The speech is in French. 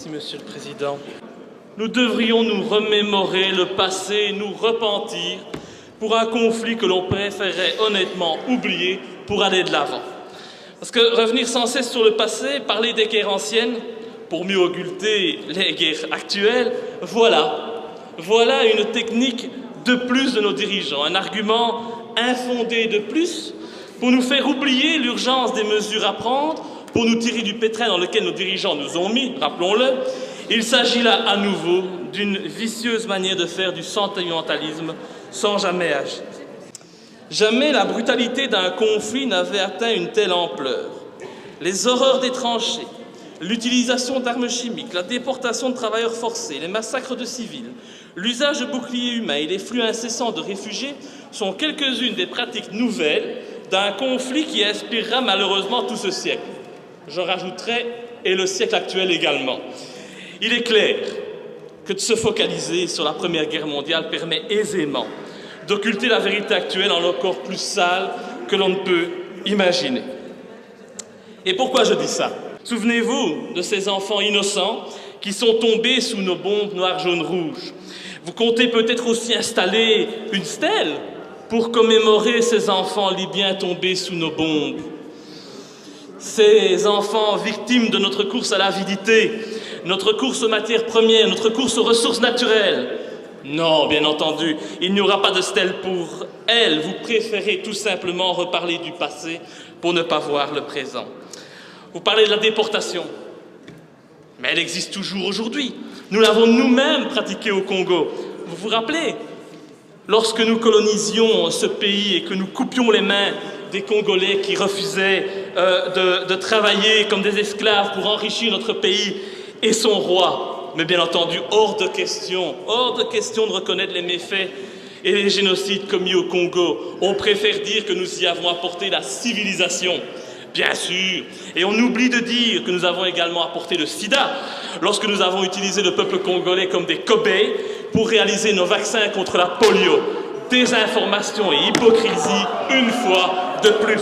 Merci, Monsieur le Président. Nous devrions nous remémorer le passé, nous repentir pour un conflit que l'on préférerait honnêtement oublier pour aller de l'avant. Parce que revenir sans cesse sur le passé, parler des guerres anciennes, pour mieux occulter les guerres actuelles, voilà une technique de plus de nos dirigeants, un argument infondé de plus pour nous faire oublier l'urgence des mesures à prendre, pour nous tirer du pétrin dans lequel nos dirigeants nous ont mis, rappelons-le. Il s'agit là à nouveau d'une vicieuse manière de faire du sentimentalisme sans jamais agir. Jamais la brutalité d'un conflit n'avait atteint une telle ampleur. Les horreurs des tranchées, l'utilisation d'armes chimiques, la déportation de travailleurs forcés, les massacres de civils, l'usage de boucliers humains et les flux incessants de réfugiés sont quelques-unes des pratiques nouvelles d'un conflit qui inspirera malheureusement tout ce siècle. Je rajouterai, et le siècle actuel également. Il est clair que de se focaliser sur la Première Guerre mondiale permet aisément d'occulter la vérité actuelle en encore plus sale que l'on ne peut imaginer. Et pourquoi je dis ça? Souvenez-vous de ces enfants innocents qui sont tombés sous nos bombes noires, jaunes, rouges. Vous comptez peut-être aussi installer une stèle pour commémorer ces enfants libyens tombés sous nos bombes. Ces enfants victimes de notre course à l'avidité, notre course aux matières premières, notre course aux ressources naturelles. Non, bien entendu, il n'y aura pas de stèle pour elles. Vous préférez tout simplement reparler du passé pour ne pas voir le présent. Vous parlez de la déportation, mais elle existe toujours aujourd'hui. Nous l'avons nous-mêmes pratiquée au Congo. Vous vous rappelez, lorsque nous colonisions ce pays et que nous coupions les mains des Congolais qui refusaient de travailler comme des esclaves pour enrichir notre pays et son roi. Mais bien entendu, hors de question de reconnaître les méfaits et les génocides commis au Congo. On préfère dire que nous y avons apporté la civilisation. Bien sûr, et on oublie de dire que nous avons également apporté le sida lorsque nous avons utilisé le peuple congolais comme des cobayes pour réaliser nos vaccins contre la polio. Désinformation et hypocrisie, une fois de plus.